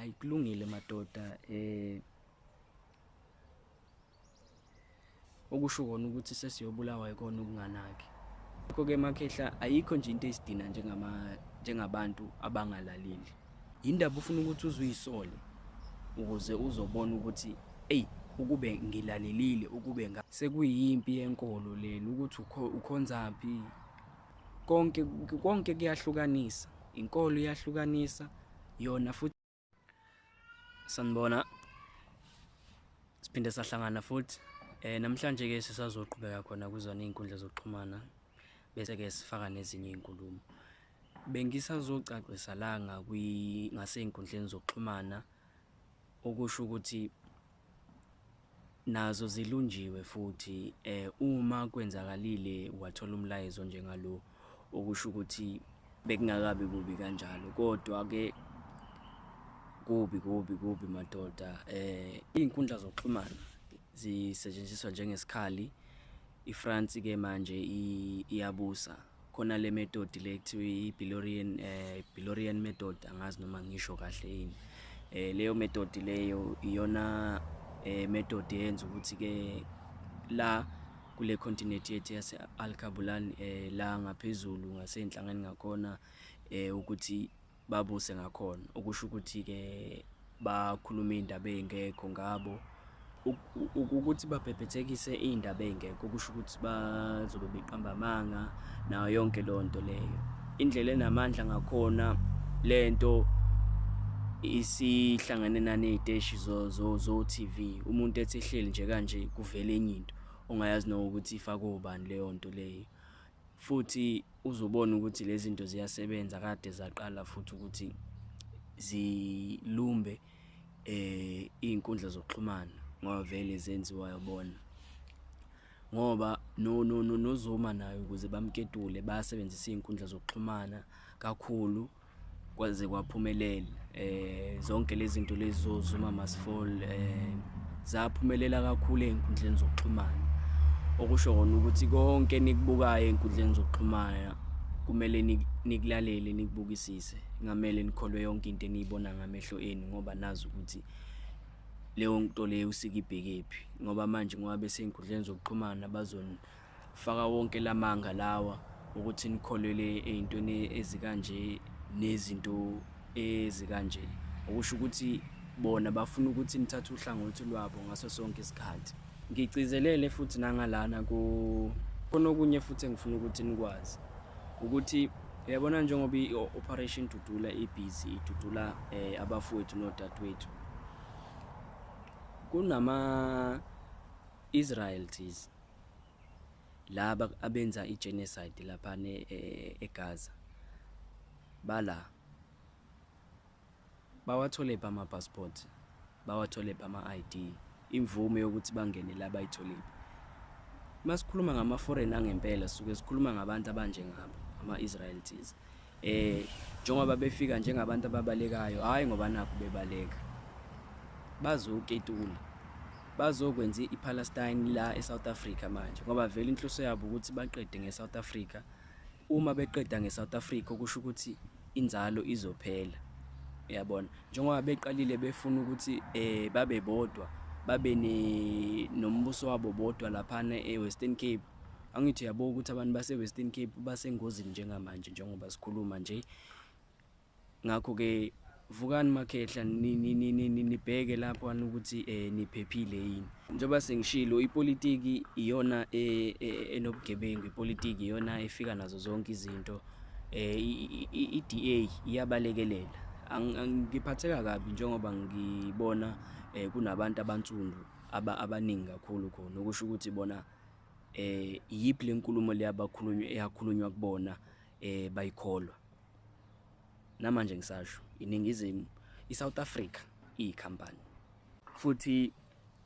ayikulungile madoda okusho kona ukuthi sesiyobulawa ikona ukunganaki. Ngakho-ke Makhehla ayikho nje into esidina njengabantu abangalaleli. Indaba ufuna ukuthi uzuyisole ukuze uzobona ukuthi ukube ngilalelile ukube sekuyimpi yenkolo lena ukuthi ukhonzaphi. Konke kuyahlukanisa, inkolo iyahlukanisa yona futhi. Sanibona, siphinde sahlangana futhi namhlanje ke sisazoqhubeka khona kuzona izinkundla zokuxhumana bese ke sifaka nezinye izinkulumo. Bengisazocacisa la ngasey'nkundleni zokuxhumana okusho ukuthi nazo zilunjiwe futhi uma kwenzakalile wathola umlayezo njengalo okusho ukuthi bekungakabi kubi kanjalo, kodwa ke kubi madoda. Iy'nkundla zokuxhumana zisetshenziswa njengesikhali. IFrance ke manje iyabusa khona le method le ekuthiwa i-Pilorian method, angazi noma ngisho kahle yini. Leyo method leyo iyona method yenza ukuthi ke la kule continent yethu yase-Alkebulan la ngaphezulu ngasenhlangeni ngakhona ukuthi babuse ngakhona, okusho ukuthi ke bakhuluma iy'ndaba ey'ngekho ngabo ukuthi babhebhethekise iy'ndaba ey'ngekho, okusho ukuthi bazobe beqamba amanga nayo yonke leyo nto leyo. Indlela enamandla ngakhona lento isihlangane naney'teshi zo-TV. Umuntu ethi ehleli nje kanje kuvele enye into ongayazi nokuthi ifakwe ubani leyo nto leyo, futhi uzobona ukuthi lezi zinto ziyasebenza kade zaqala futhi ukuthi zilumbe iy'nkundla zokuxhumana ngoba vele zenziwa yabona, ngoba noZuma nayo ukuze bamketule basebenzisa iy'nkundla zokuxhumana kakhulu kwaze kwaphumelela. Zonke lezi zinto lezi zoZuma must fall zaphumelela kakhulu ey'nkundleni zokuxhumana, okusho kona ukuthi konke nikubukayo ey'nkundleni zokuxhumana kumele nikulalele nikubukisise, ngamele nikholwe yonke into eniyibona ngamehlo enu ngoba nazi ukuthi leyo nto leyo usike ibhekephi. Ngoba manje ngoba besey'nkundleni zokuxhumana bazonifaka wonke lamanga lawa ukuthi nikholelwe ey'ntweni ezikanje nezinto ezikanje, okusho ukuthi bona bafuna ukuthi nithathe uhlangothi lwabo ngaso sonke isikhathi. Ngigcizelele futhi nangalana khona okunye futhi engifuna ukuthi nikwazi ukuthi uyabona njengoba i-Operation Dudula ibhizi idudula abafowethu nodadewethu, kunama-Israelites laba abenza i-genocide laphana eGaza. Bawathole ama-passport, bawathole ama-ID, imvume yokuthi bangene la bayitholile. Masikhuluma ngama-foreign angempela suke sikhuluma ngabantu abanjengabo ama-Israelites. Njengoba befika njengabantu ababalekayo, hhayi ngoba nakho bebaleka, bazoketula, bazokwenza iPalestine la eSouth Africa manje ngoba vele inhloso yabo ukuthi baqede ngeSouth Africa. Uma beqeda ngeSouth Africa okusho ukuthi inzalo izophela, uyabona, njengoba beqalile befuna ukuthi babe bodwa, babe nombuso wabo bodwa laphana e-Western Cape. Angithi uyabona ukuthi abantu base-Western Cape basengozini njengamanje njengoba sikhuluma nje. Ngakho-ke vukani Makhehla nibheke lapho ukuthi niphephile yini. Njengoba sengishilo, ipolitiki iyona enobugebengu, ipolitiki iyona efika nazo zonke izinto. I-DA iyabalekelela. Ngiphatheka kabi njengoba ngibona kunabantu abansundu abaningi kakhulu khona, okusho ukuthi bona iyiphi le nkulumo le eyakhulunywa kubona bayikholwa. Namanje ngisasho iNingizimu, iSouth Africa iyikhampani futhi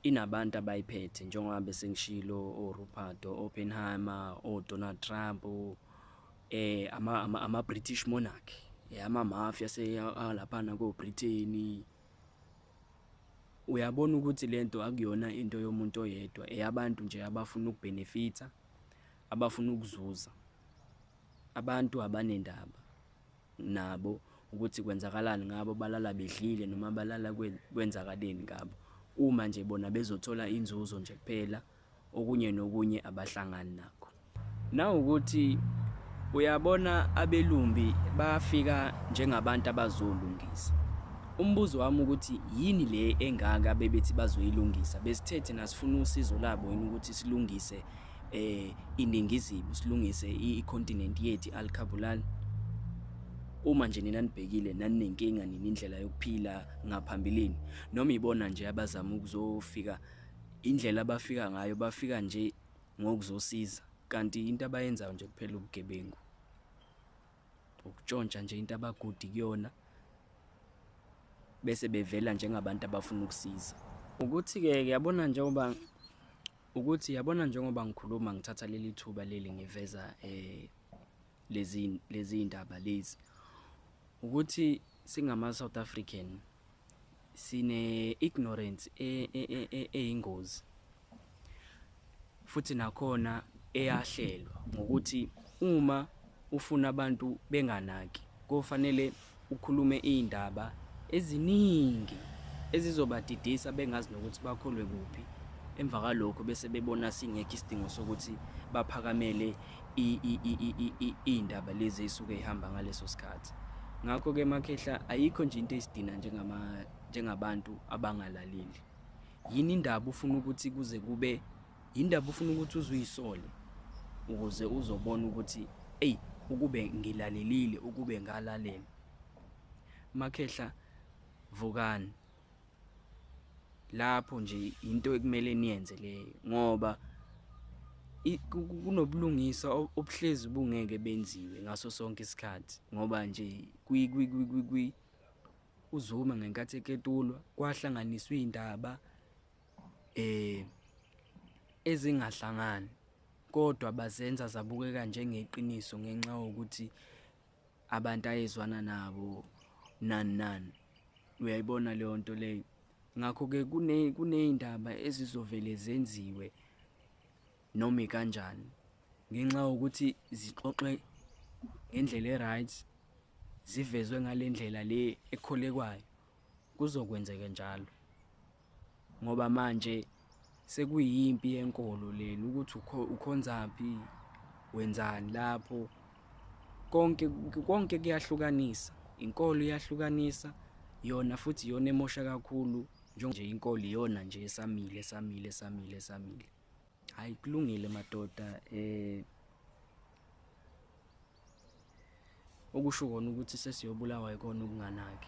inabantu abayiphethe njengoba bese ngishilo oRupert Oppenheimer, oDonald Trump, ama-British monarch, ama-mafia laphana ko-Britain. Uyabona ukuthi lento akuyona into yomuntu oyedwa, eyabantu nje abafuna ukubhenefitha, abafuna ukuzuza. Abantu abanendaba nabo ukuthi kwenzakalani ngabo, balala bedlile noma balala kwenzakaleni ngabo. Uma nje bona bezothola inzuzo nje kuphela, okunye nokunye abahlangani nakho. Nawukuthi uyabona abelumbi bafika njengabantu abazolungisa. Umbuzo wami ukuthi yini le engaka bebethi bazoyilungisa? Besithethe nasifuna usizo labo yini ukuthi silungise iningizimu, silungise i-continent yethu Alkhabulali. Uma nje nina nibhekile naninenkinga nini indlela yokuphila ngaphambilini, noma ibona nje abazama ukuzofika, indlela abafika ngayo bafika nje ngokuzosiza, kanti into abayenzayo nje kuphela ubugebengu, ukutshontsha nje into abagudi kuyona, bese bevela njengabantu abafuna ukusiza. Ukuthi-ke yabona njengoba ngikhuluma ngithatha leli thuba leli ngiveza lezi ndaba lezi, ukuthi singama-South African sine-ignorance eyingozi, futhi nakhona eyahlelwa ngokuthi uma ufuna abantu benganaki, kufanele ukhulume iy'ndaba eziningi ezizobadidisa bengazi nokuthi bakholwe kuphi. Emva kalokho bese bebona singekho isidingo sokuthi baphakamele iy'ndaba lezi ey'suke y'hamba ngaleso sikhathi. Ngakho-ke Makhehla, ayikho nje into esidina njengabantu abangalaleli. Yini indaba ufuna ukuthi kuze kube, indaba ufuna ukuthi uzuyisole ukuze uzobona ukuthi ukube ngilalelile, ukube ngalalela. Makhehla, vukani. Lapho nje into ekumele niyenze leyo, ngoba kunobulungisa obuhlezi bungeke benziwe ngaso sonke isikhathi, ngoba nje uZuma ngenkathi eketulwa kwahlanganiswa iy'ndaba ezingahlangani, kodwa bazenza zabukeka njengeqiniso ngenxa yokuthi abantu ayezwana nabo nani. Uyayibona leyo nto leyo. Ngakho-ke kuney'ndaba ezizovele zenziwe noma ikanjani, ngenxa yokuthi zixoxe ngendlela e-right, zivezwe ngale ndlela le ekholekwayo, kuzokwenzeka njalo. Ngoba manje sekuyimpi yenkolo lena, ukuthi ukhonzaphi, wenzani lapho, konke kuyahlukanisa. Inkolo iyahlukanisa yona, futhi iyona emosha kakhulu, nje inkolo iyona nje esamile. Hayi, kulungile madoda, okusho kona ukuthi sesiyobulawa yikona ukunganaki.